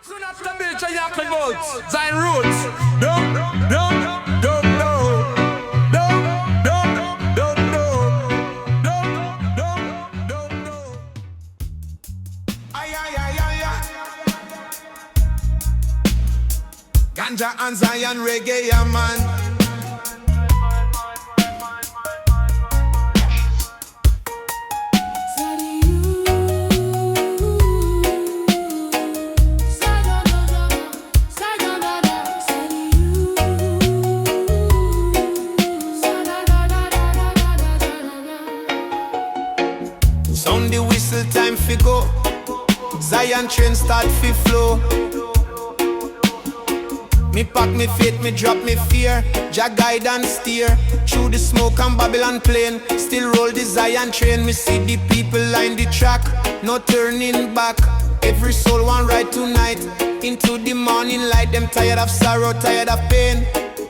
Soon after Bill Chayaka votes, Zion Roots. Don't know. Ganja and Zion reggae, yeah, man. Sound the whistle, time fi go. Zion train start fi flow. Me pack me faith, me drop me fear. Jah guide and steer through the smoke and Babylon plain. Still roll the Zion train. Me see the people line the track, no turning back. Every soul want ride tonight into the morning light. Them tired of sorrow, tired of pain.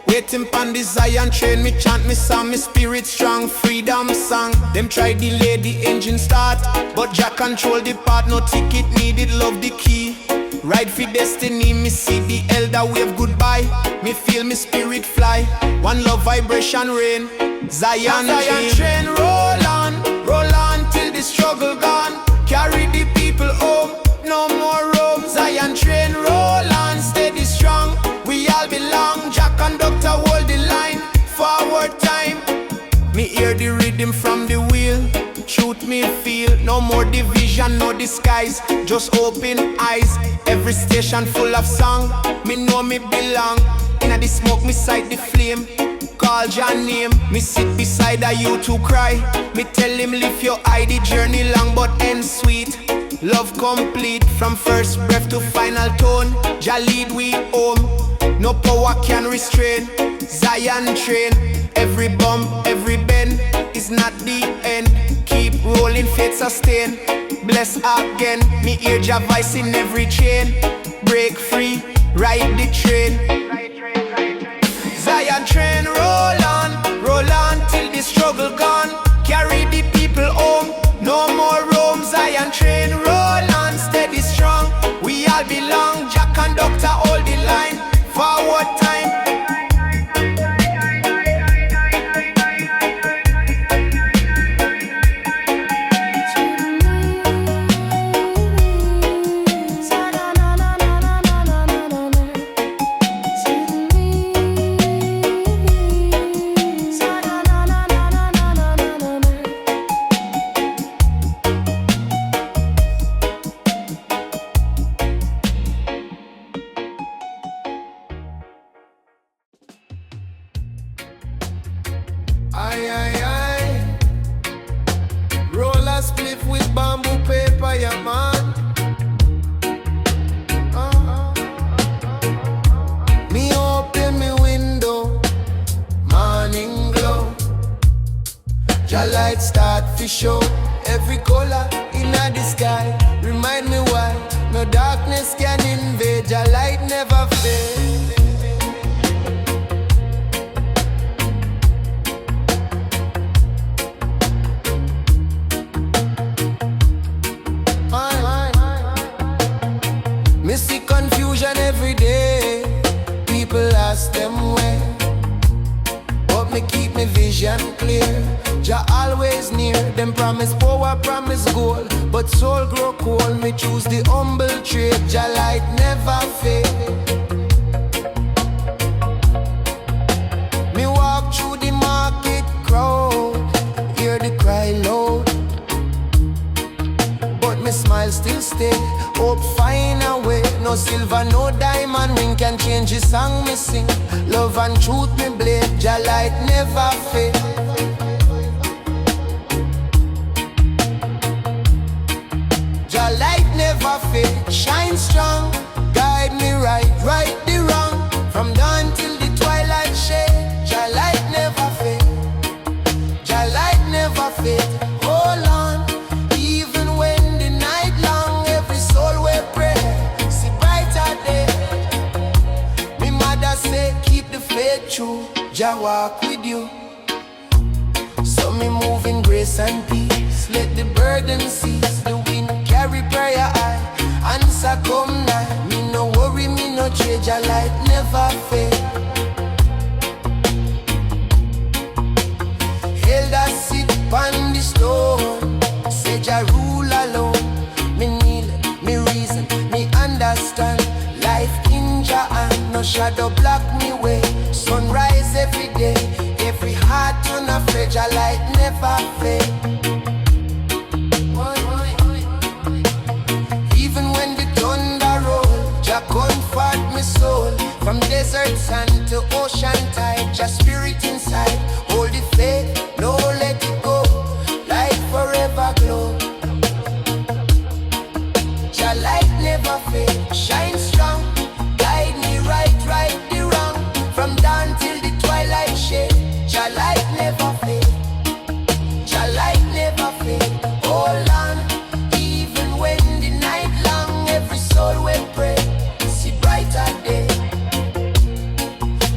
Waiting pon the Zion train. Me chant me song, me spirit strong. Freedom song. Them try delay the engine start, but Jah control the part. No ticket needed, love the key. Ride for destiny, me see the elder wave goodbye. Me feel me spirit fly. One love vibration rain. Zion train roll on till the struggle gone. Carry the people home, no more roam. Zion train roll on, steady strong. We all belong. Jack conductor hold the line. Forward time. Me hear the rhythm from the wheel. Truth me feel, no more division, no disguise. Just open eyes. Every station full of song. Me know me belong. Inna the smoke, me sight the flame. Call your name. Me sit beside a you to cry. Me tell him lift your eye. The journey long but end sweet. Love complete from first breath to final tone. Jah lead we home. No power can restrain. Zion train. Every bump, every bend is not the end. Keep rolling, faith sustain. Bless again. Me hear Jah voice in every chain. Break free, ride the train. Zion train roll on till the struggle gone. Carry the people home, no more roam. Zion train roll on, steady strong. We all belong. Jah conductor hold the line. Forward time. Aye. Roll a spliff with bamboo paper, yeah, man. Me open me window, morning glow. Jah light start to show. Every color in the sky remind me why no darkness can invade. Jah light never fade. Me see confusion every day. People ask them where, but me keep me vision clear. Jah always near. Them promise power, promise gold, but soul grow cold. Me choose the humble trade. Jah light never fade. Me walk through the market crowd, hear the cry loud, but me smile still stay. Hope find a way. No silver, no diamond ring can change the song me sing. Love and truth me blade. Jah light never fade. Jah light never fade. Shine strong, guide me right the wrong. From dawn till the twilight shade. Jah light never fade. Jah light never fade. Hold on, even when the night long. Every soul will pray, see brighter day. Me mother say keep the faith true. Jah walk with you. So me move in grace and peace. Let the burden cease. The wind carry prayer high. Answer come now. Me no say Jah light never fail. Elders sit on the stone, say Jah rule alone. Me kneel, me reason, me understand. Life in Jah hand, no shadow block me way. Sunrise every day, every heart turn afraid. Jah light never fail. Even when the thunder roll, Jah comfort me soul. From desert sand to ocean tide, Jah spirit inside. Hold the faith, no let it go. Light forever glow. Jah light never fail. Shine strong, guide me right the wrong. From dawn till the twilight shade, Jah light never fail. Jah light never fail. Hold on, even when the night long, every soul will pray. See brighter day.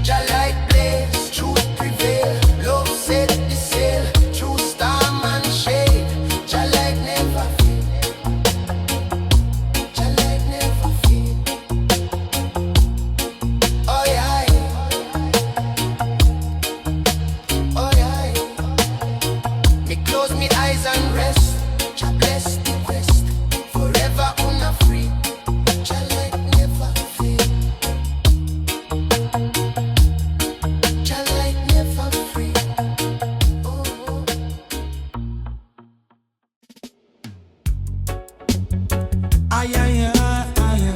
Jah light blaze, truth prevail. Love set the sail through storm and shade. Jah light never fail. Jah light never fail. Oh yeah, oh yeah. Me close me eyes and rest. Jah bless the quest. Forever una free. Jah light never fail. Jah light never free. Oh, oh. Aye, aye, aye, aye.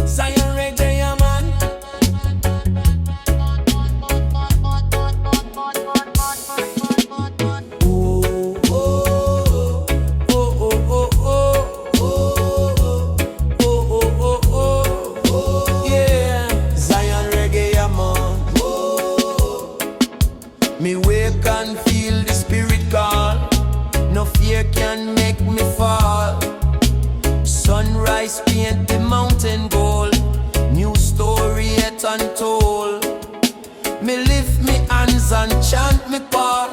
Zion Reggae, yeah, man. Oh, oh, oh, oh, oh, oh, oh, oh, oh, yeah. Zion Reggae, yeah, man. Me wake and feel the spirit call. No fear can make me fall. Sunrise paint the mountain gold. New story yet untold. Me lift me hands and chant me part.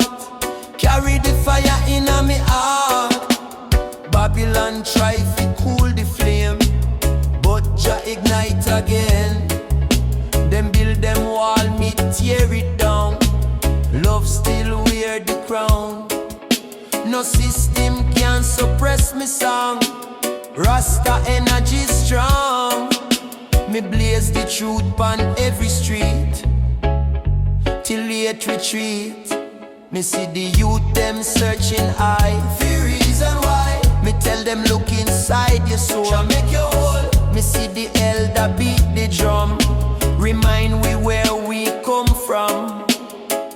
Carry the fire in me heart. Babylon try to cool the flame, but Jah ignite again. Them build them wall, me tear it down. Love still wear the crown. No system can suppress me song. Rasta energy strong. Me blaze the truth on every street till late retreat. Me see the youth them searching high. The reason why me tell them look inside your soul. Shall make you whole. Me see the elder beat the drum. Remind we where we come from.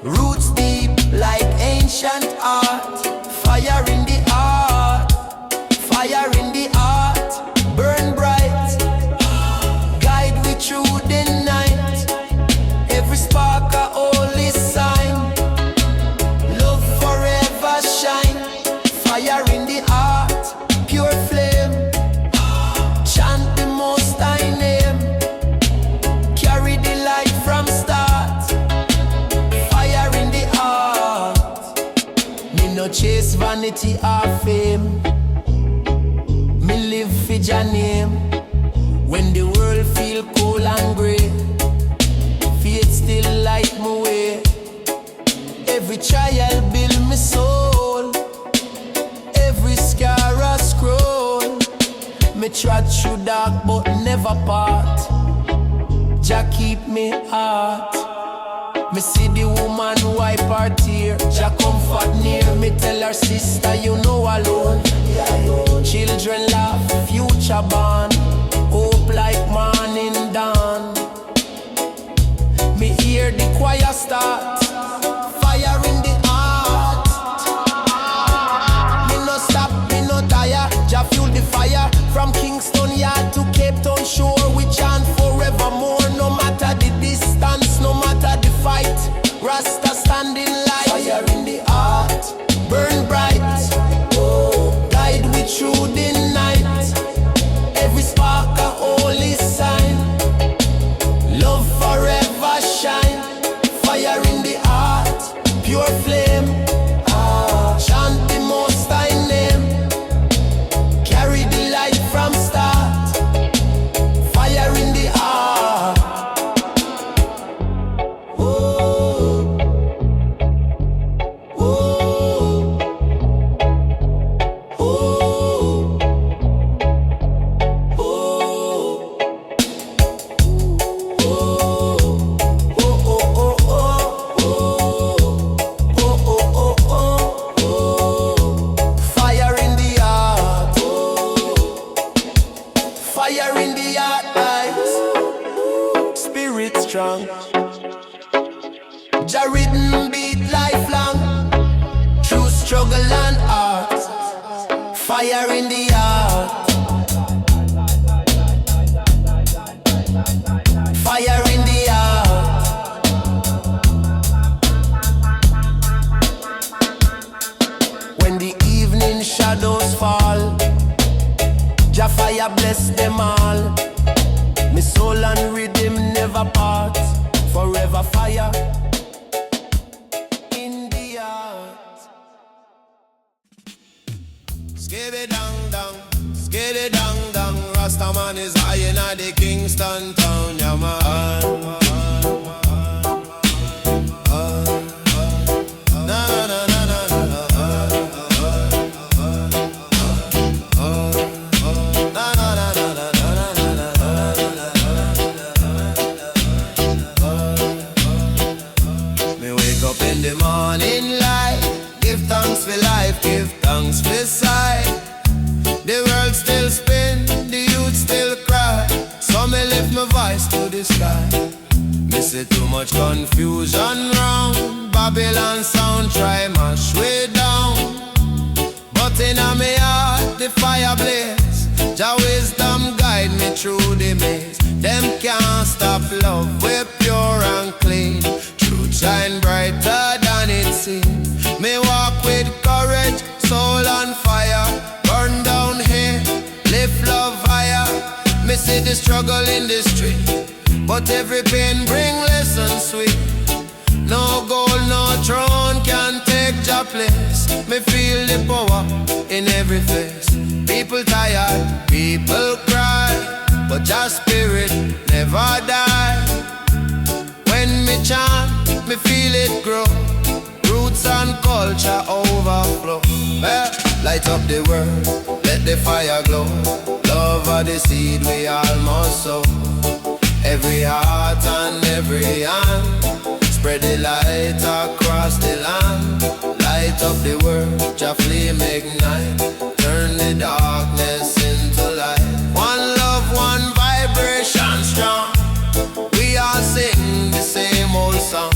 Roots deep like ancient art. Fire in the heart, fire in the heart. Burn bright, guide we through the night. Every spark a holy sign. Love forever shine. Fire in the heart, pure flame. Chant the most high name. Carry the light from start. Fire in the heart. Me no chase vanity or fame. Me live for Jah name. When the world feel cold and grey, faith still light my way. Every trial build me soul. Every scar a scroll. Me trot through dark but never part. Jah keep me heart. Me see the woman wipe her tear. Jah comfort near. Me tell her sister you know alone. Children laugh, future born. Hope like morning dawn. Me hear the choir start. Fire in the heart. Me no stop, me no tire. Jah fuel the fire. From Kingston yard to Cape Town shore, we chant forevermore. No matter the distance, no matter the fight. Rasta standing light. Fire in the heart, burn bright. Oh, guide we through the night. Every spark a holy sign. Love forever shine. Fire in the Fire in the heart eyes, spirit strong. Jah rhythm beat lifelong, through struggle and art. Fire in the heart, fire in the heart. When the evening shadows fall, Jah fire bless them all. Me soul and rhythm never part. Forever fire in the heart. Skibby dang dang, skibby dang dang. Rasta man is high in the Kingston town, yeah man. Na na na na na na. Na na na na na na. Me wake up in the morning light, give thanks for life, give thanks for sight. The world still spin, the youth still cry, so me lift my voice to the sky. Me see too much confusion round, Babylon sound try mash way down. But in me heart the fire blaze, Jah wisdom guide me through the maze. Them can't stop love, we're pure and clean. Truth shine brighter than it seems. Me walk with courage, soul on fire. Burn down here, lift love higher. Me see the struggle in the street, but every pain bring lessons sweet. No gold, no throne can take your place. Me feel the power in every face. People tired, people cry, but your spirit never die. When me chant, me feel it grow. Roots and culture overflow. Light up the world, let the fire glow. Love are the seed we all must sow. Every heart and every hand, spread the light across the land. Light up the world, Jah flame ignite, turn the darkness into light. One love, one vibration strong. We all sing the same old song.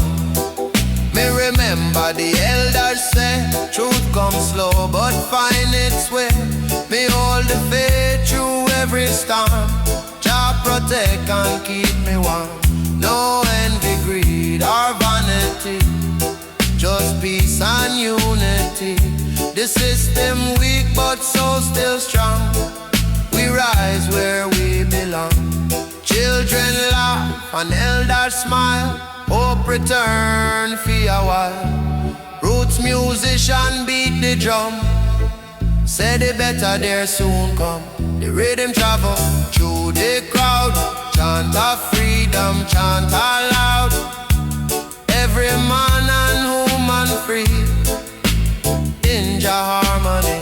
Me remember the elders say, truth comes slow but find its way. Me hold the faith through every storm. Jah protect and keep me warm. No envy, greed or vanity, just peace and unity. The system weak but so still strong. We rise where we belong. Children laugh and elders smile. Hope return for a while. Roots musician beat the drum, say the better there soon come. The rhythm travel through the crowd, chant of freedom, chant aloud. Every man and woman free in Jah harmony.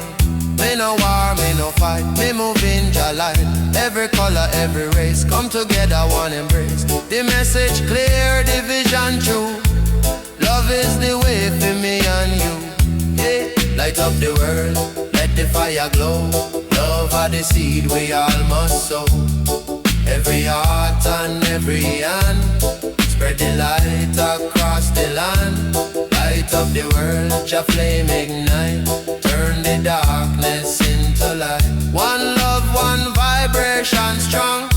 Me no war, me no fight, me move in Jah light. Every color, every race, come together, one embrace. The message clear, the vision true. Love is the way for me and you. Yeah. Light up the world, let the fire glow. Love are the seed we all must sow. Every heart and every hand, spread the light across the land. Light up the world, Jah flame ignite, turn the darkness into light. One love, one vibration strong.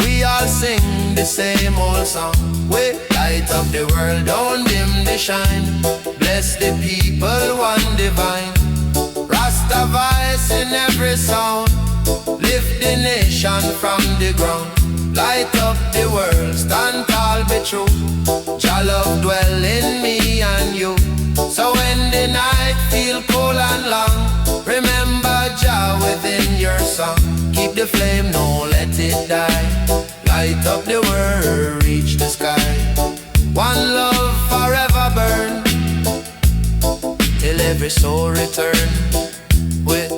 We all sing the same old song. We light up the world, don't dim the shine. Bless the people, one divine. Rasta vibes in every sound, lift the nation from the ground. Light up the world, stand tall, be true. Jah love dwell in me and you. So when the night feel cold and long, remember Jah within your song. Keep the flame, no let it die. Light up the world, reach the sky. One love forever burn, till every soul return. With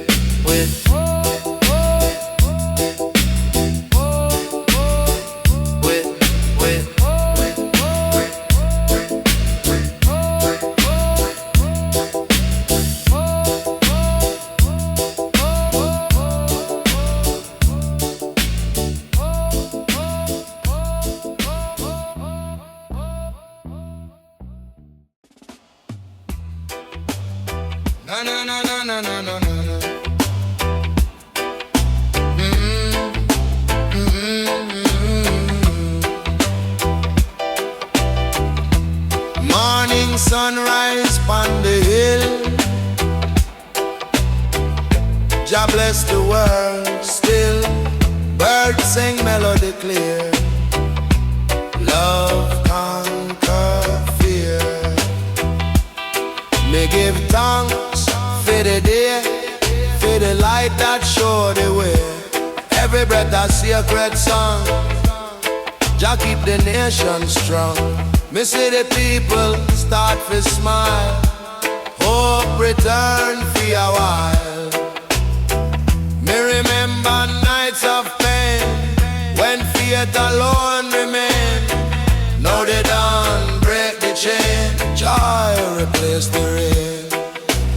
na na na na na. Morning sunrise on the hill. Jah bless the world still. Birds sing melody clear. Love conquer fear. Me give thanks for the day, for the light that show the way. Every breath a sacred song. Jah keep the nation strong. Me see the people start to smile. Hope return for a while. Me remember nights of pain when faith alone remain. Now they done break the chain. Joy replace the rain.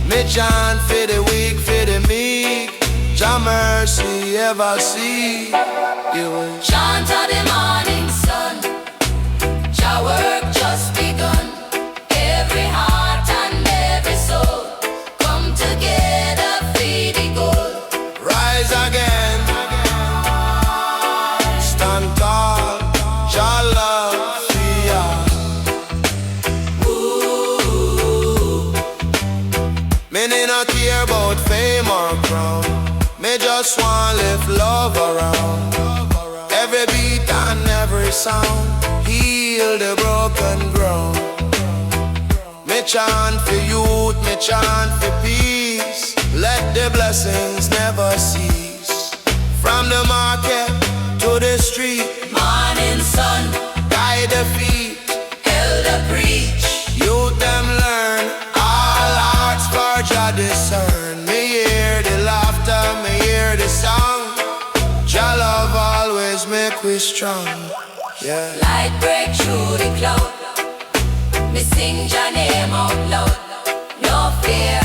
Me chant for the weak, for the meek. Jah mercy ever see you. Chant of the morning sun. Jah work just begun. Every heart and every soul come together for the goal. Rise again, stand tall, Jah love fear. Me not care about fame or crown. Me just want live love around. Every beat and every sound heal the broken ground. Me chant for youth, me chant for peace. Let the blessings never cease. From the market to the street, Morning sun, guide the feet. elder preach. Youth them learn, all hearts for Jah discern. Me hear the laughter, me hear the song. Jah love always make we strong. Yeah. Light break through the cloud. Me sing Jah name out loud. No fear,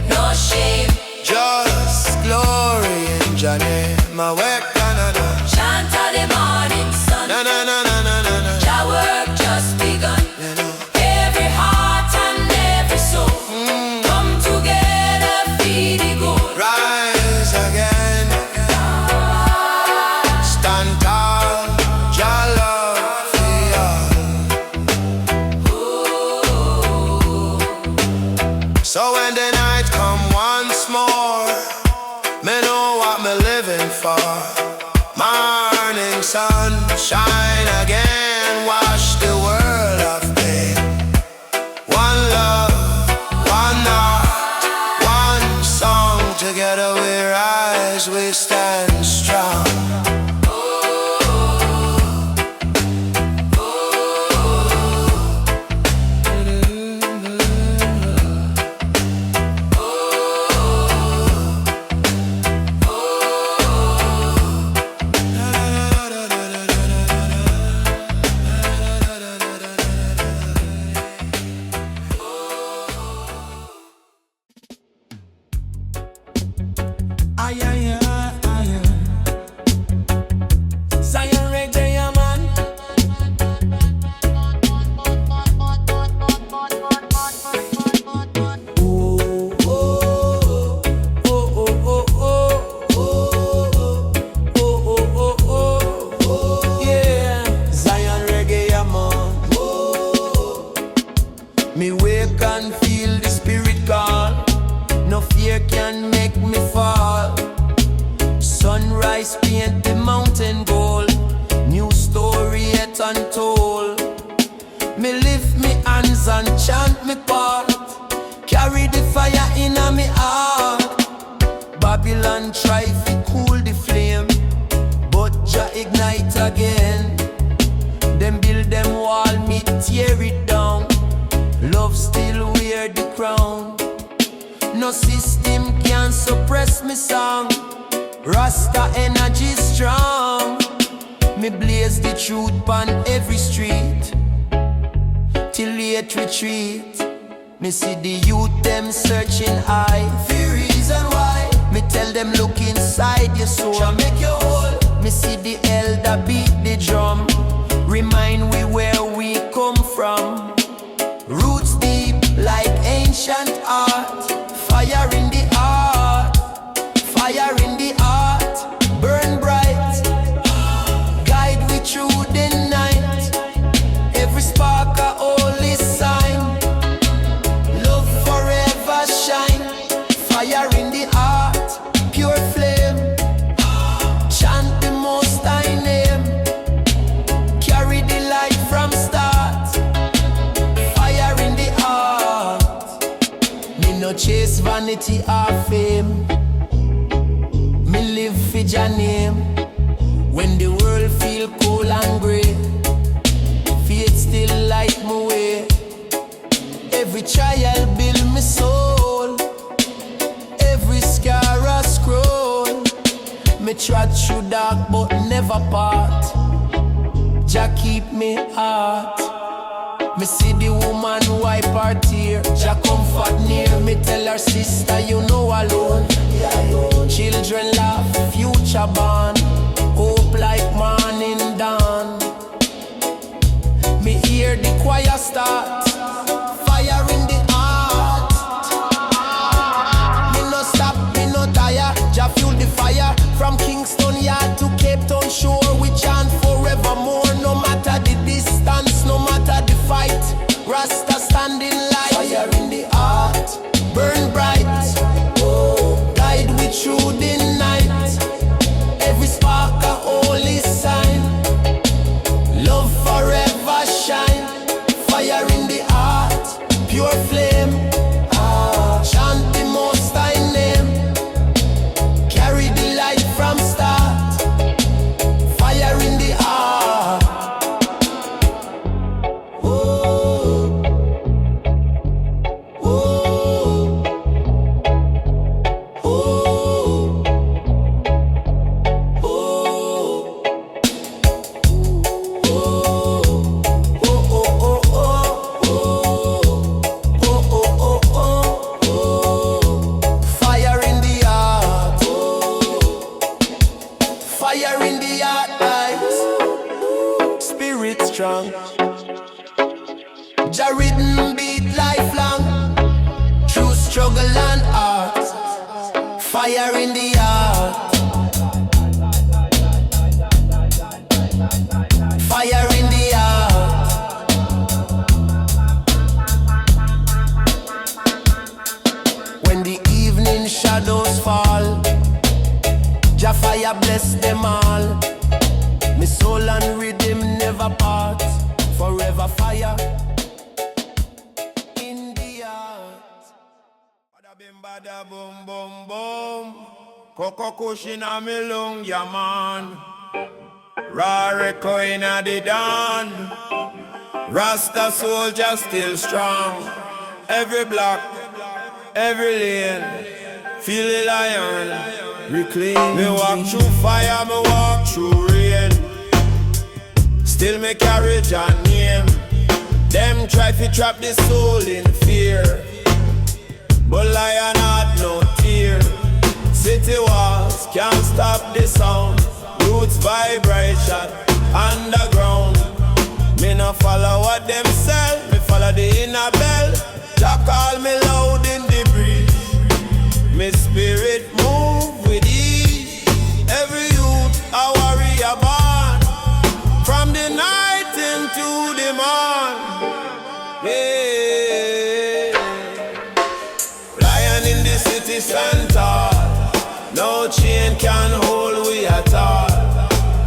no shame. Just glory in Jah name. I work Canada. Chant of the morning sun. Na na na na na na na. Jah work just begun. You know. Every heart and every soul come together for the goal. Rise again. Stand tall. Jah love for you. So when the night come once more, me know what me living for. Morning sun shine again, wash the world of pain. One love, one heart, one song. Together we rise, we stand strong. Aye, aye, aye, aye. Zion Reggae, yeah, man. Oh, oh, oh, oh, oh, oh, oh, oh, oh, oh, yeah. Zion Reggae, yeah, man. Oh, me wake and feel the spirit call. No fear can make me fall. Sunrise paint the mountain gold. New story yet untold. Me lift me hands and chant me part. Carry the fire in a me heart. Babylon try to cool the flame, but Jah ignite again. Them build them wall, me tear it down. Love still wear the crown. No system can suppress me song. Rasta energy strong. Me blaze the truth on every street. Till late retreat. Me see the youth them searching high. For reason why. Me tell them look inside your soul. Shall make you whole. Me see the elder beat the drum. Remind we where we come from. Roots deep like ancient art. Fire in the heart. vanity or fame. Me live for your name. When the world feel cold and grey, faith still light my way. Every trial build me soul, every scar a scroll. Me trod through dark but never part. Jah keep me heart. Me see the woman wipe her tear. Jah comfort near. Me tell her sister you know alone. Children laugh, future born. Hope like morning dawn. Me hear the choir start. Fire in the heart. Me no stop, me no tire. Jah fuel the fire. From Kingston yard to Cape Town shore, we chant forevermore. No matter the distance, no matter the fight, Rasta standing light. Fire in the heart, burn bright. Oh, guide we through the night. Every spark a holy sign. Love forever shine. Fire in the heart, pure flame. Chant the most high name. Carry the light from start. Fire in the heart. Oh, oh, oh, oh, fire in the heart. Fire in the heart, eyes. Spirit strong. Jah written beat lifelong. True struggle and art. Fire in the heart. Fire in the heart. When the evening shadows fall, Jah fire bless them all. Me soul and rhythm never part. Forever fire in the heart. Bada bim bada boom boom boom. Coco cushion a me lung, yeah man. Rarico inna the dawn. Rasta soldier still strong. Every block, every lane, feel the lion, reclaim. Me walk through fire, me walk through rain. Still me carry Jah name. Them try to trap the soul in fear, but lion heart no tear. City walls can't stop the sound. Roots vibration underground. Me no follow what them sell, me follow the inner bell. Jah call me loud in the breeze. Me spirit move with ease. Every youth a warrior born. From the night into the morn. Yeah. Lion in the city stand tall. No chain can hold we at all.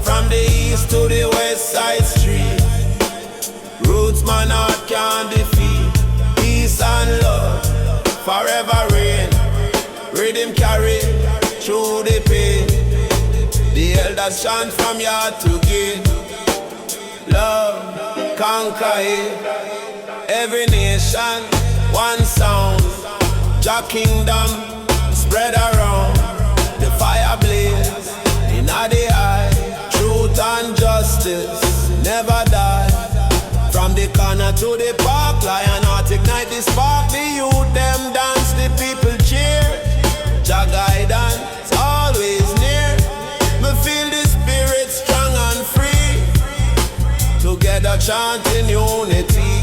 From the east to the west side street, roots man heart can defeat. Peace and love forever reign. Rhythm carry through the pain. The elders chant from yard to gate. Love conquer it. Every nation one sound. Jah kingdom spread around. The fire blaze in the eye. Truth and justice never die. From the corner to the park, lion heart ignite the spark. The youth them dance, the people cheer. Jah guidance always near. Me feel the spirit strong and free. Together chanting unity.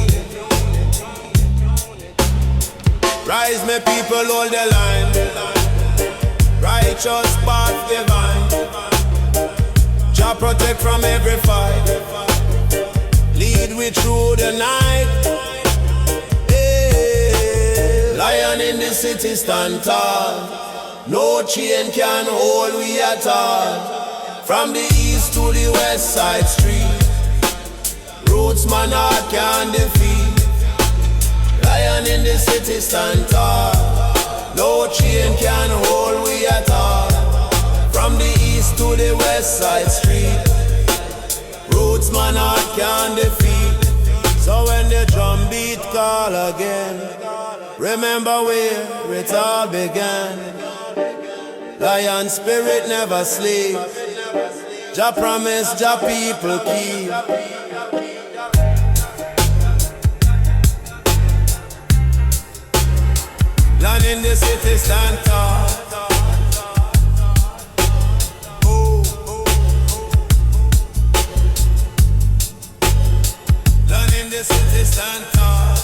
Rise me people, hold the line. Righteous path divine. Jah protect from every fight. Lead we through the night. Hey. Lion in the city stand tall. No chain can hold we at all. From the east to the west side street, roots man heart can defeat. Lion in the city stand tall. No chain can hold we at all. From the east to the west side street, roots man heart can defeat. So when the drum beat call again, remember where it all began. Lion spirit never sleep. Jah promise, Jah people keep. Land in the city stand tall. Land in the city stand tall.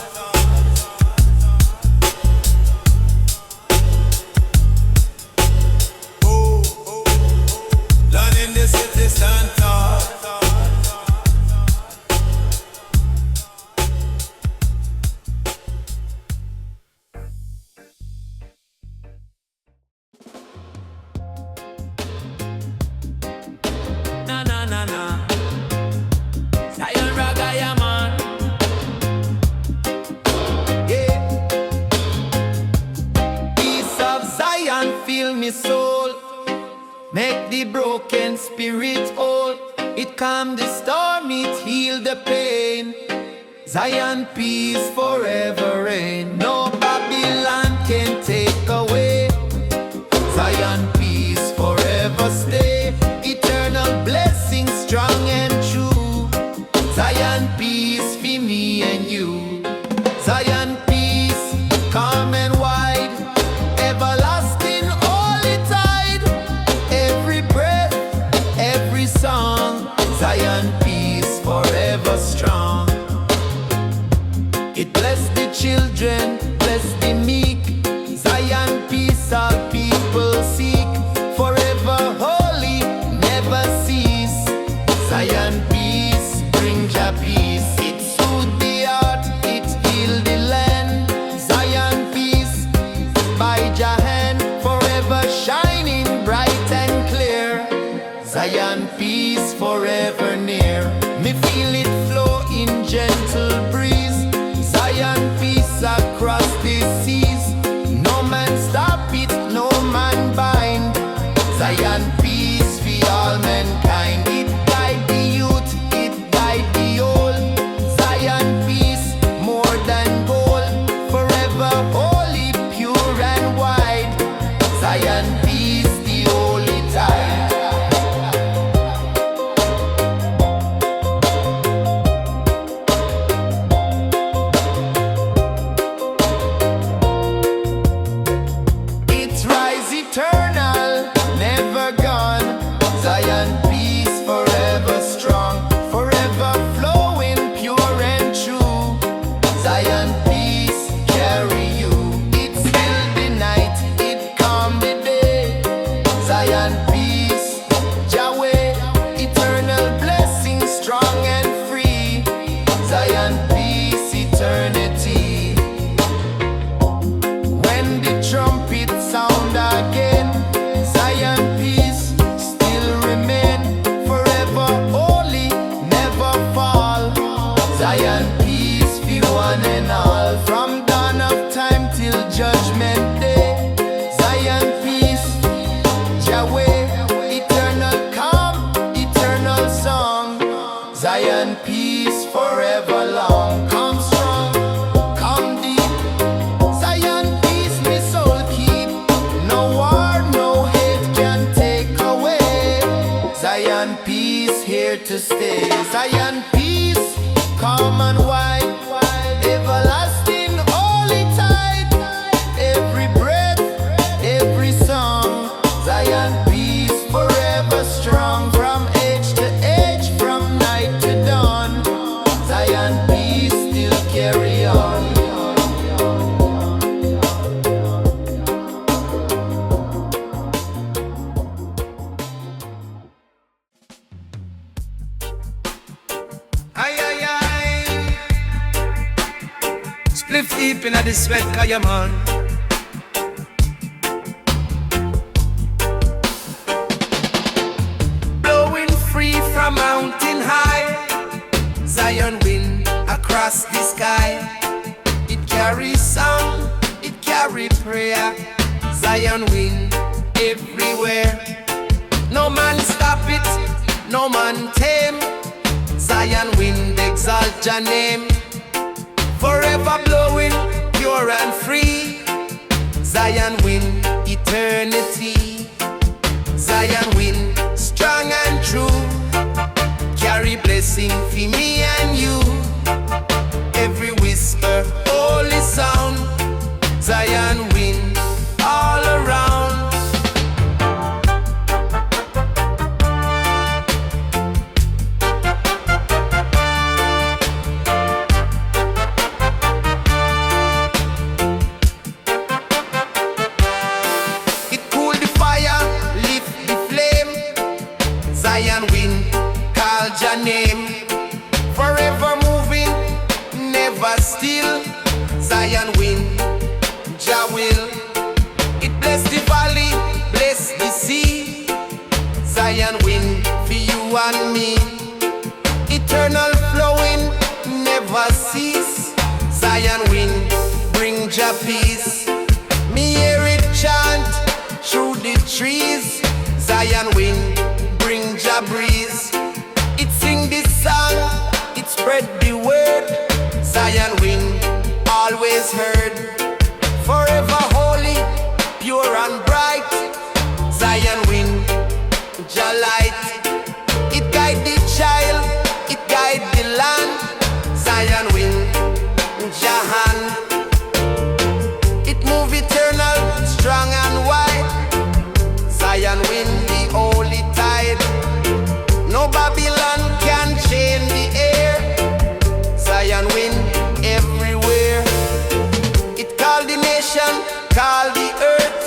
Land in the city stand tall. Na na na na. Zion Reggae man. Yeah. Peace of Zion fill me soul. Make the broken spirit whole. It calm the storm, it heal the pain. Zion peace forever reign. No Babylon can take away. Zion peace forever stay. Eternal blessing strong and true. Zion peace for me and you. Zion peace calm and wide. Everlasting holy tide. Every breath, every song. Zion peace forever strong. It bless the children, bless the meek. Zion peace all people seek. Forever holy, never cease. Zion peace, bring Jah peace. It soothe the heart, it heal the land. Zion peace, by Jah hand, forever shining bright and clear. Zion peace forever near. Me feel it flow in gentle breeze. Zion peace across the seas. No man stop it, no man bind. Zion peace for all mankind. It guide the youth, it guide the old. Zion peace more than gold. Forever holy, pure and wide. Zion peace the holy tide. It's rise eternal, never gone. Zion peace forever strong. Forever flowing pure and true. Zion peace carry you. It still the night, it calm the day. Zion peace, Yahweh, eternal blessing strong and free. Zion peace, eternity. When the trumpet sound again, Zion peace still remain. Forever holy, never fall. Zion peace for one and all. From dawn of time till judgment day. Zion peace, Yahweh, eternal calm, eternal song. Zion peace forever long. Come strong, come deep. Zion peace me soul keep. No war, no hate can take away. Zion peace here to stay. Zion peace, calm and wide. Everlasting holy tide. Every breath, every song. Zion peace forever strong. From age to age, from night to dawn. Zion peace still carry on. Ay, ay, ay. Spliff deep in the sweat, kaya man. Blowing free from mountain high. Zion wind across the sky. It carries song, it carry prayer. Zion wind everywhere. No man stop it, no man tame. Zion wind exalt your name. Forever blowing, pure and free. Zion wind, eternity. Zion wind, strong and true. Carry blessing for me and you. Every whisper, holy sound. Zion wind, all around. It cool the fire, lift the flame. Zion wind, call your name. Forever moving, never still. Zion wind, Jah will. It bless the valley, bless the sea. Zion wind for you and me. Eternal flowing, never cease. Zion wind, bring Jah peace. Me hear it chant through the trees. Zion wind, bring Jah breeze. It sing this song, it spread the word. Zion wind, always heard. Forever holy, pure and bright. Zion wind, Jah light. It guide the child, it guide the land. Zion wind, Jah hand. It move eternal, strong and wide. Zion wind, the holy tide. No Babylon can chain the air. Zion wind everywhere. It call the nation, call the earth.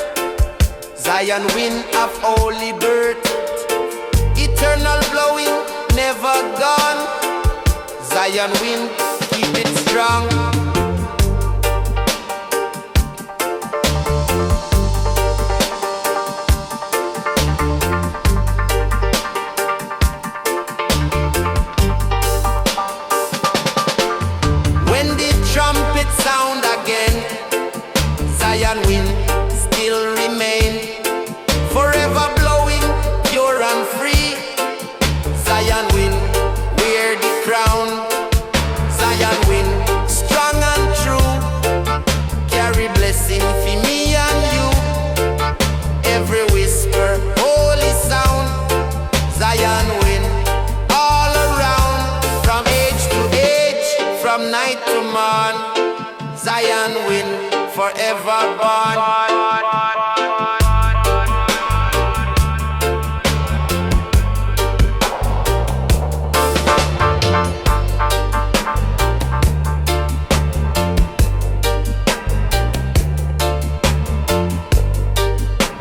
Zion wind of holy birth. Eternal blowing, never gone. Zion wind, keep it strong. When the trumpet sound again, Zion wind still remain. Forever blowing, pure and free. Zion wind, wear the crown. Zion wind, strong and true. Carry blessing for me and you. Every whisper, holy sound. Zion wind, all around. From age to age, from night to morn. Zion wind, forever born.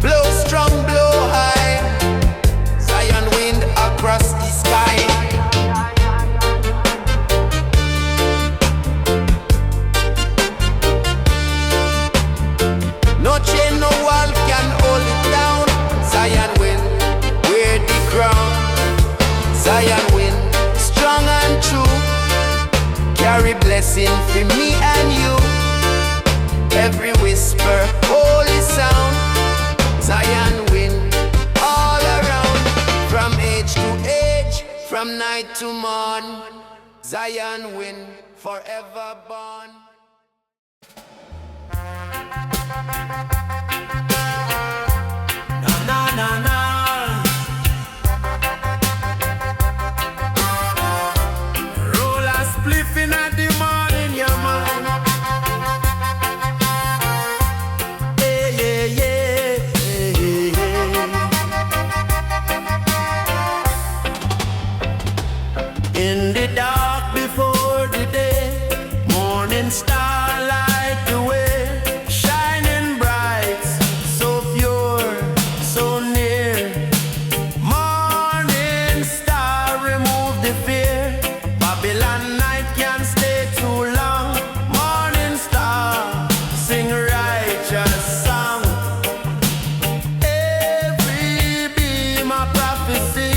Blow strong, blow high. Zion wind across the sky. No chain, no wall can hold it down. Zion wind, wear the crown. Zion wind, strong and true. Carry blessing for me and you. Every whisper, holy sound. Zion wind, all around. From age to age, from night to morn. Zion wind, forever born. Na na na na. Roll a spliff in at the morning, yeah man. Yeah, yeah, yeah, yeah, yeah. In the dark before the day, morning star light the way. Shining bright, so pure, so near. Morning star, remove the fear. Babylon night can't stay too long. Morning star, sing righteous song. Every beam a prophecy.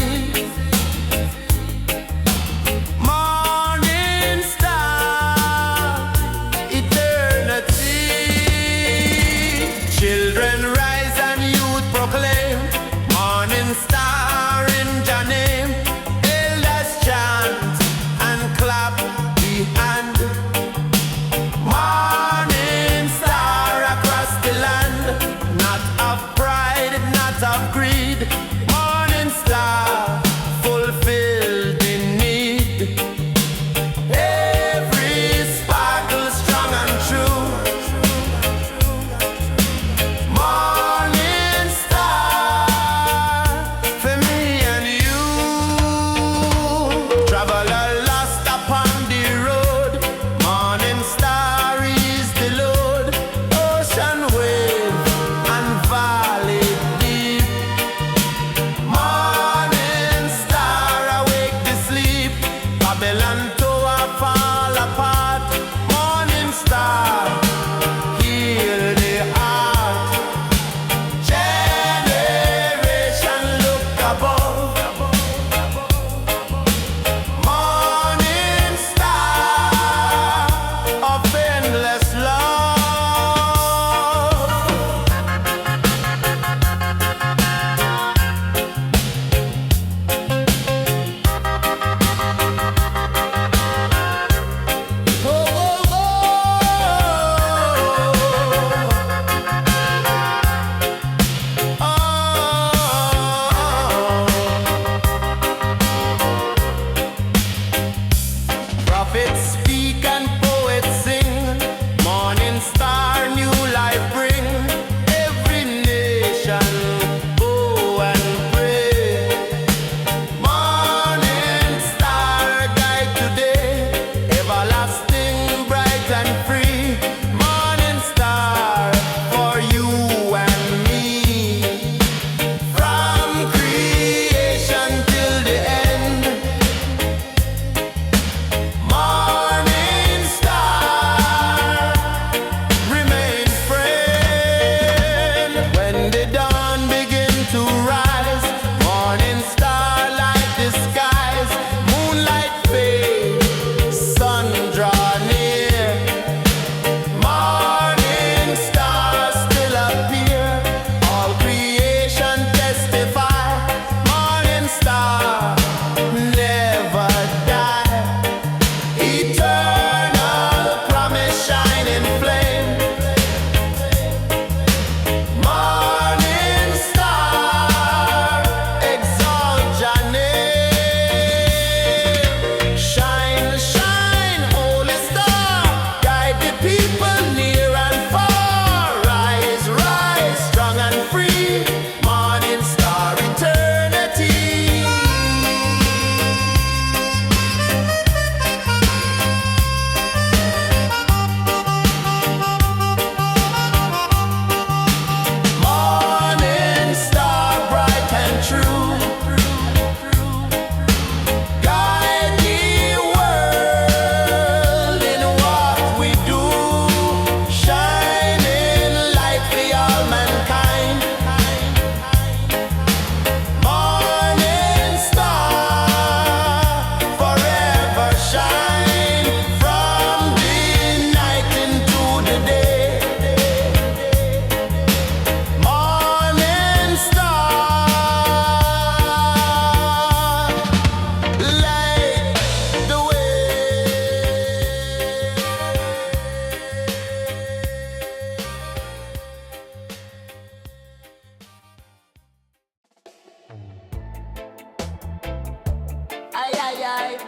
Aye, aye, aye.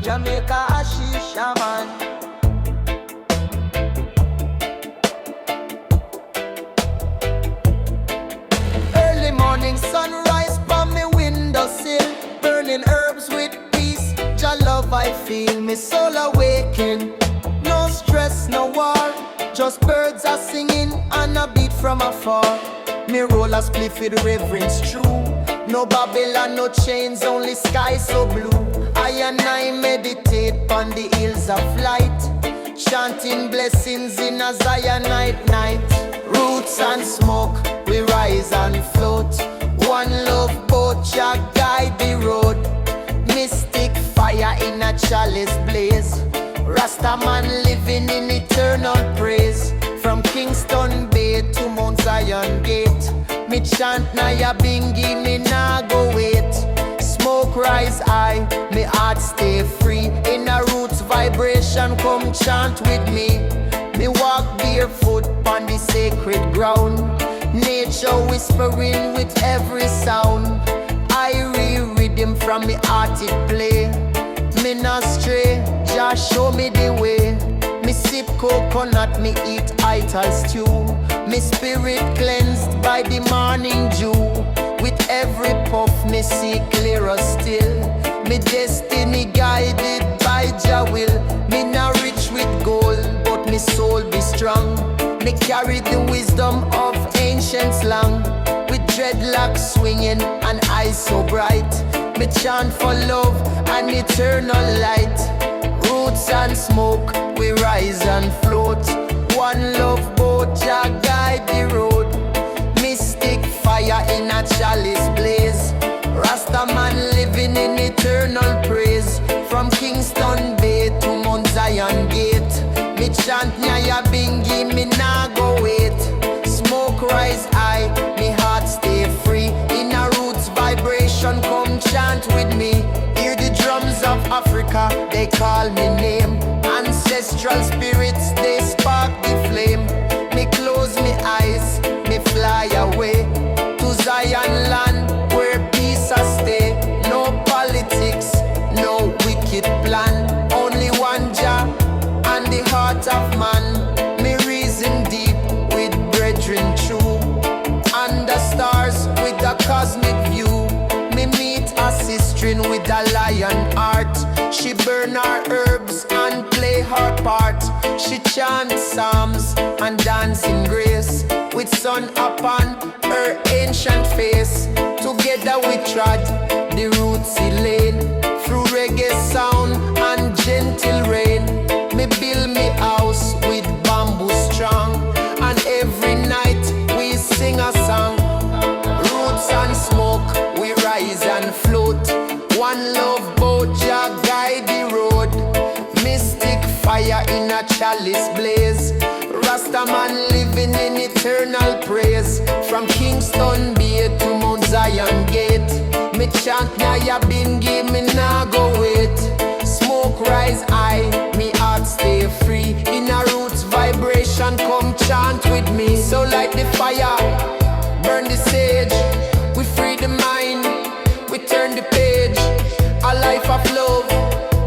Jamaica Ashisha man. Early morning sunrise from me windowsill, burning herbs with peace. Jah love I feel, me soul awaken. No stress, no war, just birds are singing and a beat from afar. Me roll a spliff with reverence true. No Babylon, no chains, only sky so blue. I and I meditate on the hills of light, chanting blessings in a Zionite night. Roots and smoke, we rise and float. One love boat, Jah guide the road. Mystic fire in a chalice blaze. Rasta man living in eternal praise. From Kingston Bay to Mount Zion Gate, me chant na ya bingi, me nah go wait. Smoke rise high, me heart stay free. In a roots vibration, come chant with me. Me walk barefoot on the sacred ground. Nature whispering with every sound. I re-rhythm from me heart it play. Me not stray, just show me the way. Me sip coconut, me eat ital stew. Me spirit cleansed by the morning dew. With every puff me see clearer still. Me destiny guided by Jah will. Me not rich with gold, but me soul be strong. Me carry the wisdom of ancient slang. With dreadlocks swinging and eyes so bright, me chant for love and eternal light. Roots and smoke, we rise and float. One love boat, Jah guide the road. Mystic fire in a chalice blaze. Rasta man living in eternal praise. From Kingston Bay to Mount Zion Gate, me chant Nyaya bingi, me nah go wait. Smoke rise high, me heart stay free. In a roots vibration, come chant with me. Hear the drums of Africa, they call me name. Ancestral spirits, they spark the flame. Me close me eyes, me fly away to Zion land where peace a stay. No politics, no wicked plan. Only one Jah and the heart of man. Me reason deep with brethren true. Under stars with a cosmic view. Me meet a sister with a lion heart. She burn her herbs and play her part. She chants psalms and dance in grace. With sun upon her ancient face. Together we trod the rootsy lane. Through reggae sound and gentle rain. Me build me house with bamboo strong. And every night we sing a song. Roots and smoke, we rise and float. One love boat, Jah guide the road. Mystic fire in a chalice blaze. Rasta man living in eternal praise. From Kingston Bay to Mount Zion Gate, me chant Nyaya bingi, me nah go wait. Smoke rise high, me heart stay free. In a roots vibration, come chant with me. So light the fire, burn the sage. We free the mind, we turn the page. A life of love,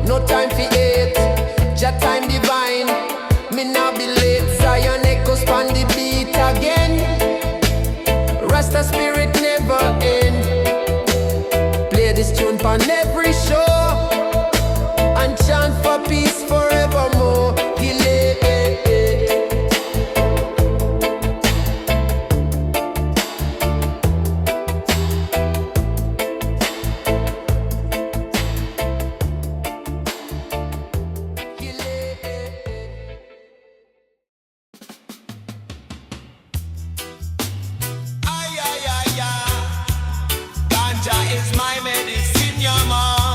no time for hate. Jah time divine, me nah be late. Zion echoes on the beat again. Rasta spirit never end. Play this tune on every show and chant for peace forevermore. Ganja is my medicine, yeah man.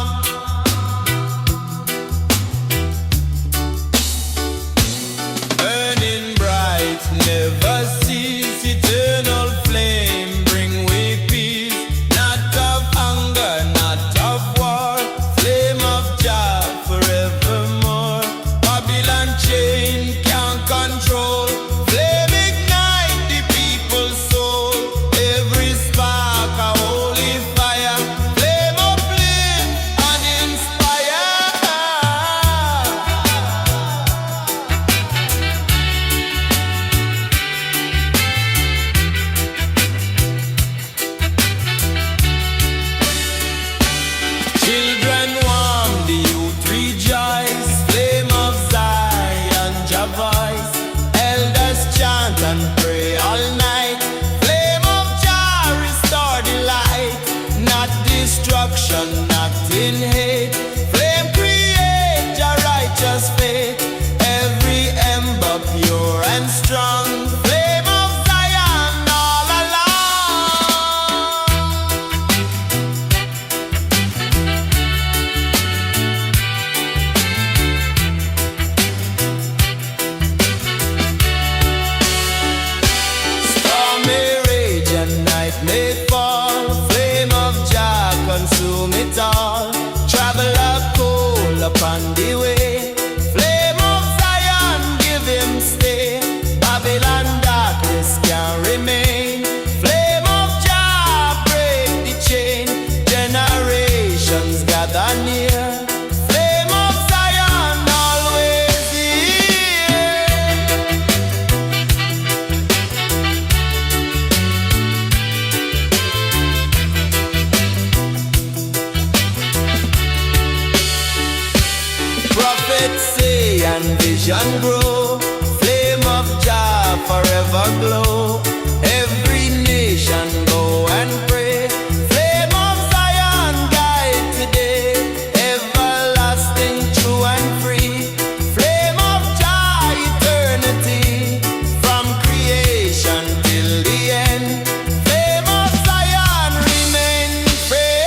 in hate. Flame create a righteous faith, every ember pure and strong. Flame of Zion all along. Storm may rage and night may fall, flame of Jah consume it all. Traveler cold upon the way, flame of Zion give him stay. Babylon darkness can remain, flame of Jah break the chain. Generations gather near, flame of Zion always here. Prophets say and vision grow, flame of Jah forever glow. Every nation go and pray, flame of Zion guide today. Everlasting, true and free, flame of Jah eternity. From creation till the end, flame of Zion remain free.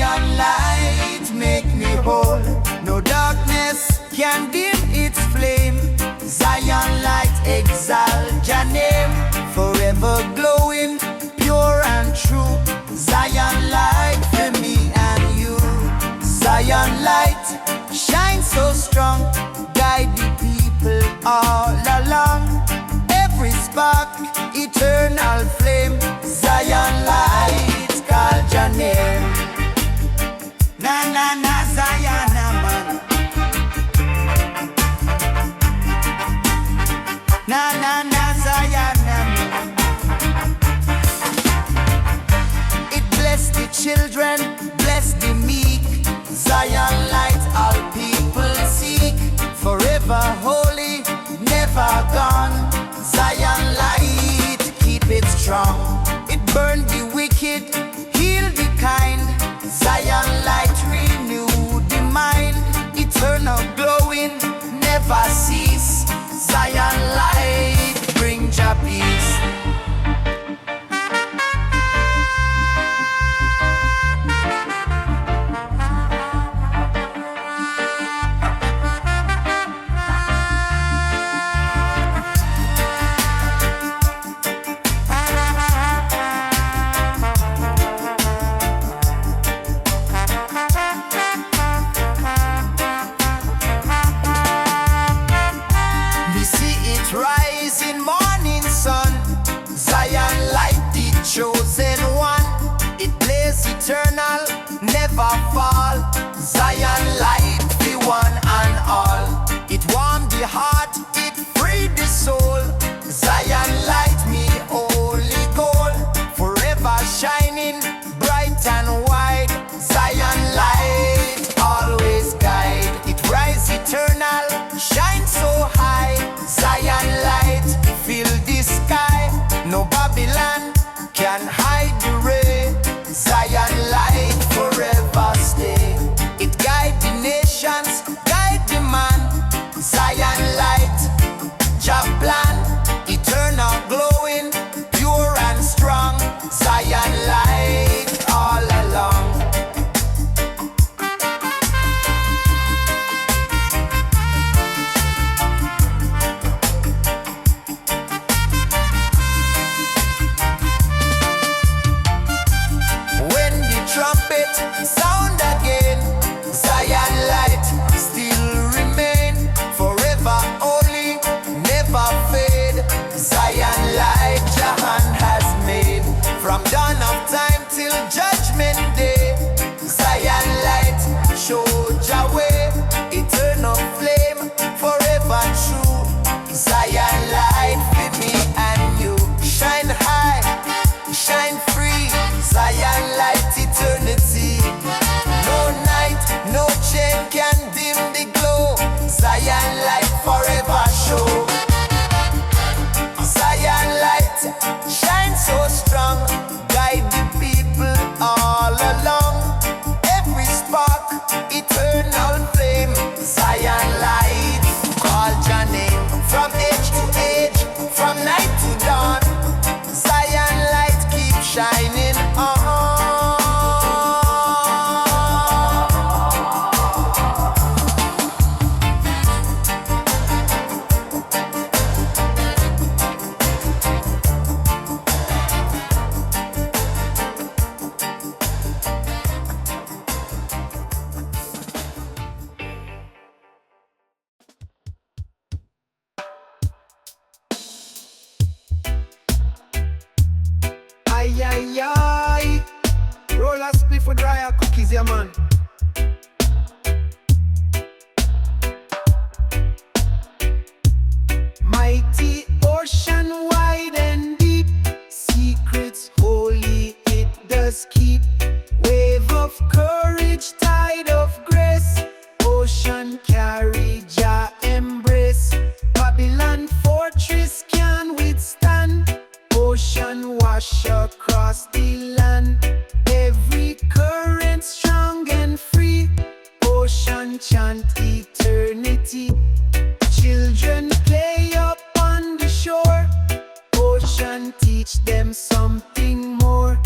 Zion light make me whole. No darkness can dim its flame. Zion light exalt your name. Forever glowing, pure and true. Zion light for me and you. Zion light shine so strong, guide the people all along. Every spark, eternal flame. Zion light called your name. Na na na Zion man. Na na na Zion man. It bless the children, bless the meek. Zion light all people seek. Forever holy, never gone. Zion light keep it strong. It burn the wicked, heal the kind. Zion light renew the mind. Eternal glowing, never cease. Zion light bring your peace. Chosen one, it blaze eternal, never fall. Zion light, the one and all. It warm the heart, it free the soul. Zion light, me holy goal. Forever shining, bright and wide. Zion light, always guide. It rise eternal, shine so high. Zion light, fill the sky. No Babylon can hide the ray. Zion light forever stay. It guide the nations, guide the man. Zion light, Jah plan, eternal glowing, pure and strong. Zion light all along. Trumpet sound again. Zion light still remain. Forever only, never fade. Zion light Jahan has made. From dawn of time till judgment day. Zion light show Jah way. Eternal flame, forever true. Zion light for me and you. Shine high, shine free. Zion light eternity. No night, no chain can dim the glow. Zion light forever show. Zion light shine so strong, guide the people all along. Every spark, eternal flame. Zion light call your name. From age to age, from night to dawn. Zion light keep shining on. Ay, ay, ay. Roll a spliff with dry cookies, yeah, man. Mighty ocean wide and deep, secrets holy it does keep. Wave of courage, tide of grace, ocean carry Jah embrace. Babylon fortress can withstand, ocean wash across the land. Every current strong and free, ocean chant eternity. Children play up on the shore, ocean teach them something more.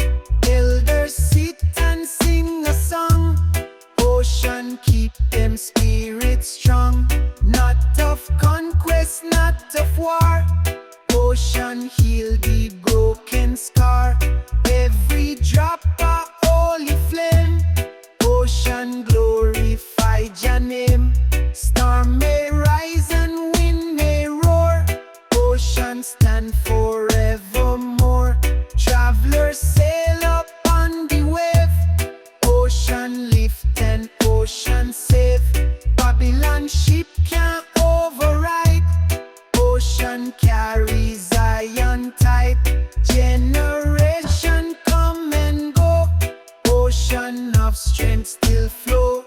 Elders sit and sing a song, them spirit strong. Not of conquest, not of war. Ocean heal the broken scar. Every drop a holy flame. Ocean glorify your name. Storm may rise and wind may roar. Ocean stand forevermore. Travelers sail up on the wave. Ocean lift and ocean save. Babylon ship can't override. Ocean carries iron type. Generation come and go. Ocean of strength still flow.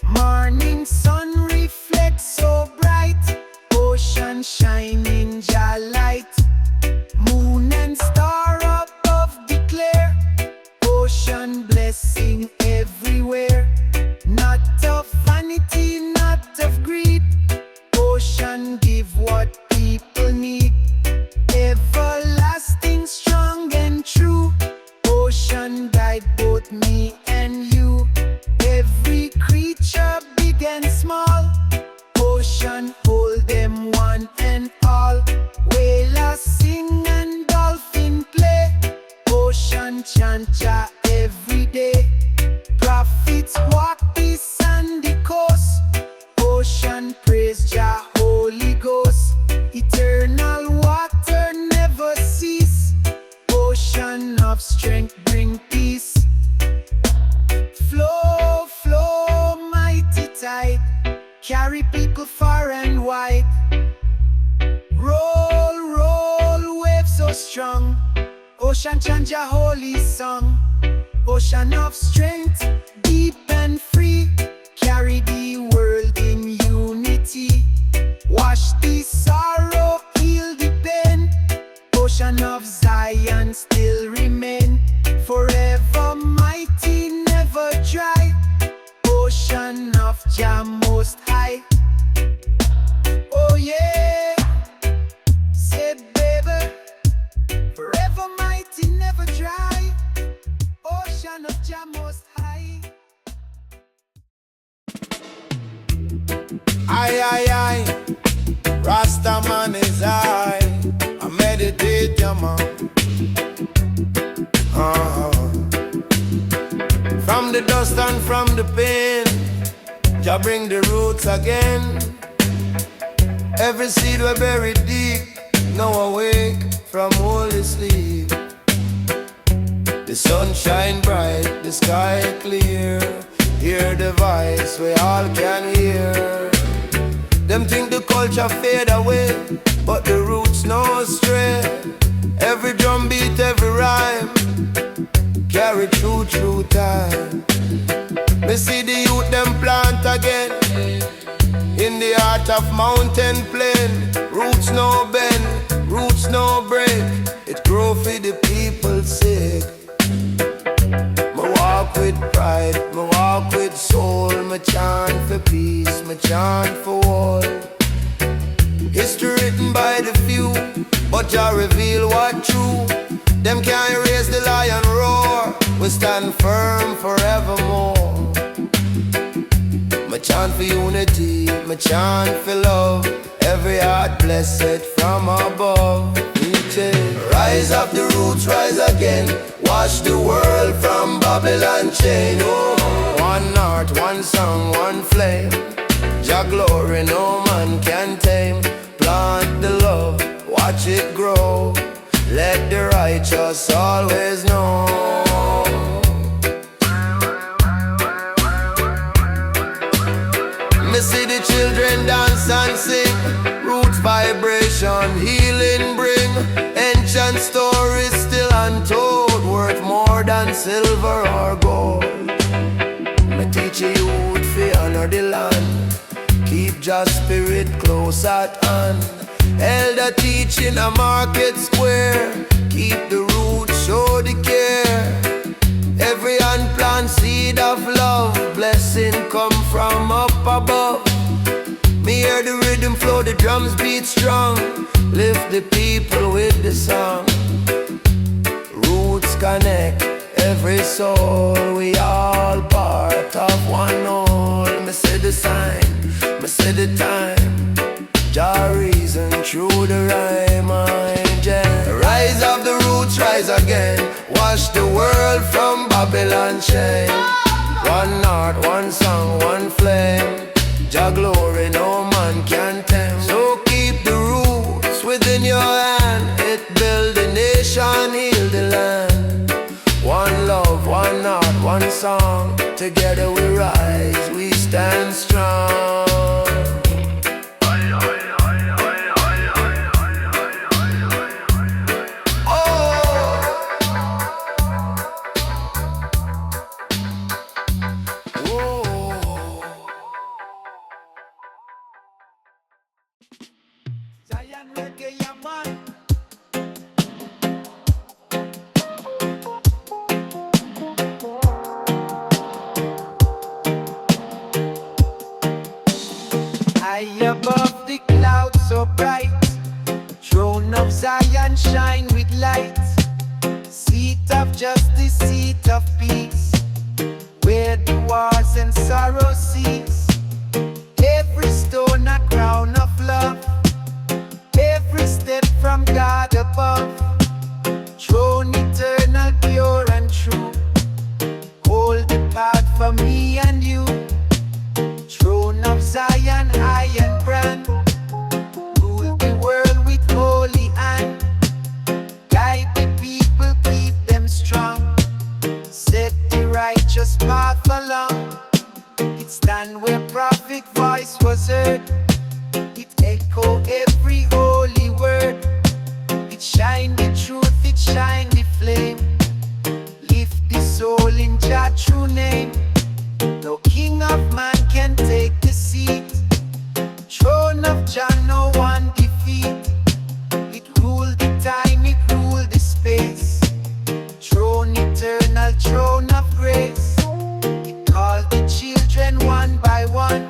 Morning sun reflects so bright. Ocean shining your light. Moon and star above declare. Ocean blessing everywhere. Not of vanity, not of greed. Ocean give what people need. Everlasting, strong and true. Ocean guide both me and you. Every creature big and small. Ocean hold them one and all. Whale sing and dolphin play. Ocean chant Jah every day. Prophets walk the sandy coast. Ocean praise Jah Holy Ghost. Eternal water never cease. Ocean of strength bring peace. Flow, flow, mighty tide. Carry people far and wide. Roll, roll, waves so strong. Ocean chant Jah holy song. Ocean of strength, deep and free. Carry the world in unity. Wash the sorrow, heal the pain. Ocean of Zion still remain. Forever mighty, never dry. Ocean of Jah most high. Oh yeah, said baby. Forever mighty, never dry. Ocean of Jah most high. Aye, Rasta man is high. I meditate, yeah, man. From the dust and from the pain, Jah bring the roots again. Every seed we buried deep, now awake from holy sleep. The sun shine bright, the sky clear. Hear the voice we all can hear. Them think the culture fade away, but the roots no stray. Every drum beat, every rhyme, carry through time. Me see the youth them plant again in the heart of mountain plain. Roots no bend, roots no break. It grow for the people's sake. Me walk with pride, me walk with soul. Me chant for peace, me chant for all. History written by the few, but Jah reveal what true. Them can't erase the lion roar. We stand firm forevermore. Me chant for unity, me chant for love. Every heart blessed from above. Rise up the roots, rise again. Wash the world from Babylon chain. Oh, one heart, one song, one flame. Jah glory no man can tame. Plant the love, watch it grow. Let the righteous always know. Me see the children dance and sing. Roots vibration, healing bring. Ancient stories still untold, worth more than silver or gold. Me teach you youth fi honor the land. Keep Jah spirit close at hand. Elder teaching a market square. Keep the roots, show the care. Every hand plant seed of love. Blessing come from up above. Me hear the rhythm flow, the drums beat strong. Lift the people with the song. Roots connect every soul. We all part of one whole. me say the sign, me say the time. Jah reason through the rhyme, angel. Rise of the roots, rise again. Wash the world from Babylon chain. One heart, one song, one flame. Jah glory no man can tame. So keep the roots within your hand. It build the nation, heal the land. One love, one heart, one song. Together we rise, we stand strong. Zion Reggae, yeah, man. High above the clouds so bright, throne of Zion shine with light. Seat of justice, seat of peace, where the wars and sorrow cease. Every stone a crown of love, every step from God above. Throne eternal, pure and true, hold the path for me and you. Throne of Zion, high and grand, rule the world with holy hand. Guide the people, keep them strong, set the righteous path along. It stand where prophet voice was heard, it echo every holy word. It shine the truth, it shine the flame, lift the soul in Jah true name. No king of man can take the seat, throne of Jah no one defeat. It rule the time, it rule the space, throne eternal, throne of grace. It called the children one by one,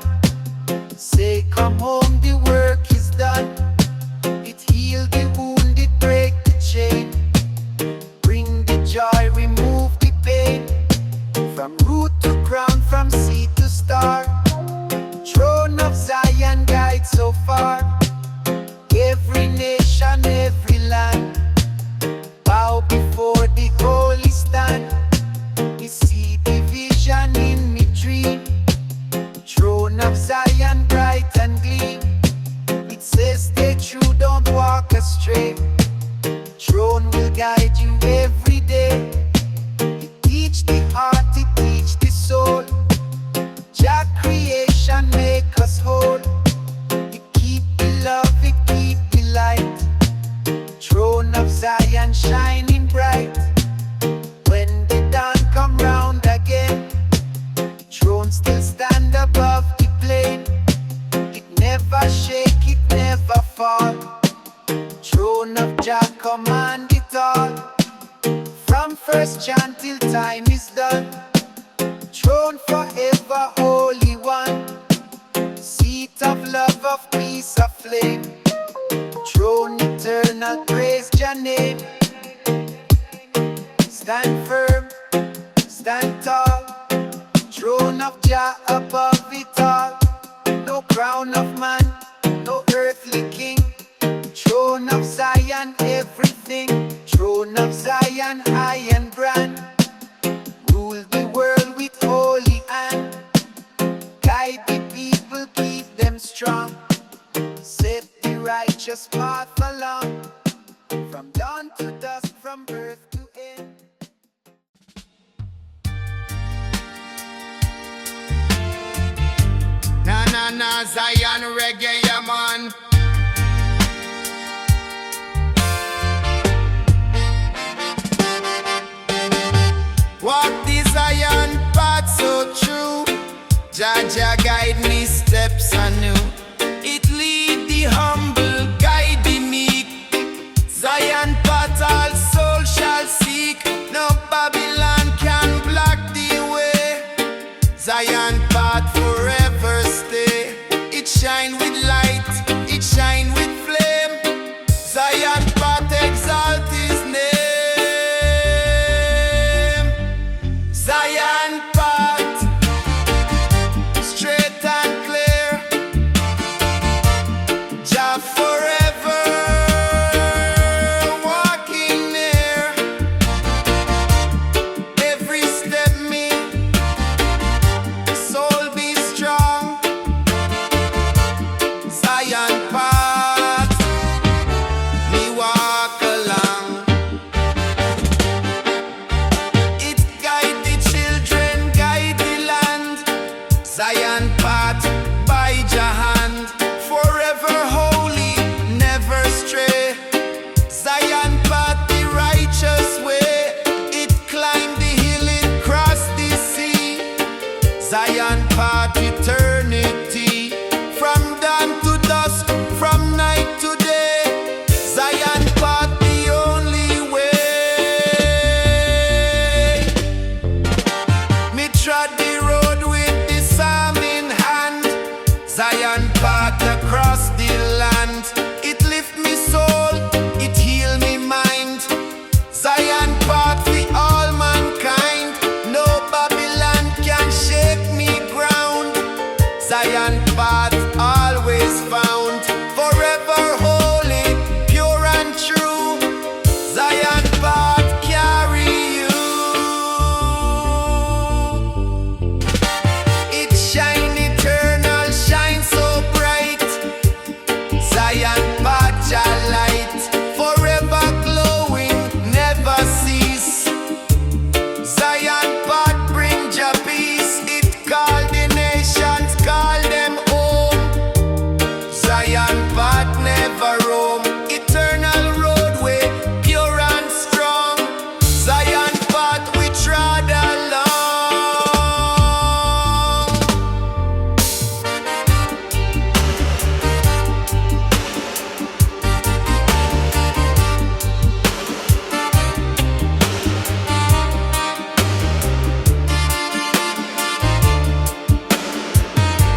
say come home, the work is done. It heal the wound, it break the chain, bring the joy, remove the pain. From root to crown, from sea to star, throne of Zion guide so far. Every nation, every land, bow before the holy stand. We see the vision in me dream, throne of Zion bright and gleam. It says stay true, don't walk astray, throne will guide you every day. It teach the heart, it teach the soul, Jah creation make us whole. It keep the love, it keep the light, throne of Zion shining bright. When the dawn come round again, throne still stand above the plain. It never shake, it never fall, throne of Jah command it all. From first chant till time is done, throne forever holy one, seat of love, of peace, of flame, throne eternal, praise Jah name. Stand firm, stand tall, throne of Jah above it all. No crown of man, no earthly king, throne of Zion everything, throne of Zion high and grand, rule the world with holy hand. Guide the people, keep them strong, set the righteous path along. From dawn to dusk, from birth to end. Na na na, Zion Reggae, yeah man. Walk the Zion path so true, Jah Jah guide me steps anew. It lead the humble, guide the meek. Zion path all soul shall seek. No Babylon can block the way. Zion path forever stay. It shine with light, it shine with flame. Zion path exalt his name. Zion path straight Zion path by Jah hand, forever holy, never stray. Zion path, the righteous way. It climbed the hill, it crossed the sea. Zion path, eternity. From dawn to dusk, from night to day. Zion path, the only way. Me trod the road with the psalm in hand. Zion path across the land. It lift me soul, it heal me mind. Zion path for all mankind. No Babylon can shake me ground. Zion path always found, forever holy, pure and true. Zion path carry you. It shine eternal, shine so bright. Zion path Jah light, forever glowing, never cease. Zion path bring Jah peace. It call the nations, call them home. Zion path never roam, eternal roadway, pure and strong. Zion path we trod along.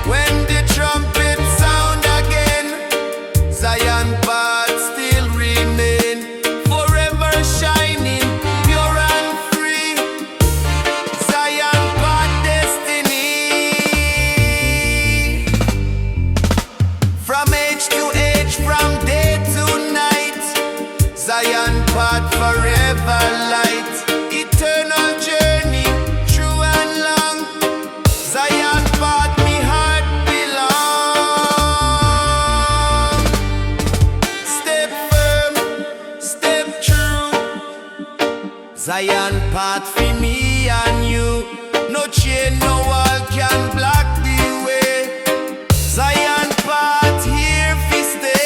When the trumpet sound again, Zion path still remain, forever shining, pure and free. Zion path destiny. From age to age, from day to night. Zion path forever light. Eternal journey, true and long. Zion path me heart belong. Step firm, step true. Zion path for me and you. No chain, no wall can block the way. Zion path here fi stay.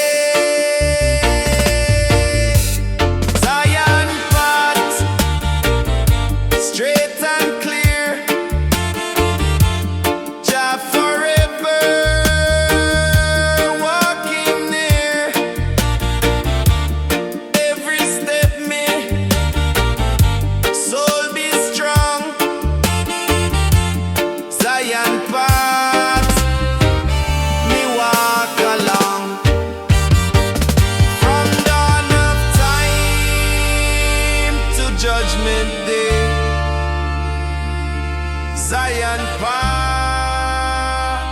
Zion path straight and clear. Jah forever walking near. Every step me soul be strong. Zion path me walk along. From dawn of time to judgment day. Zion path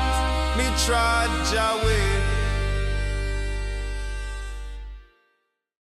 me trod Jah way.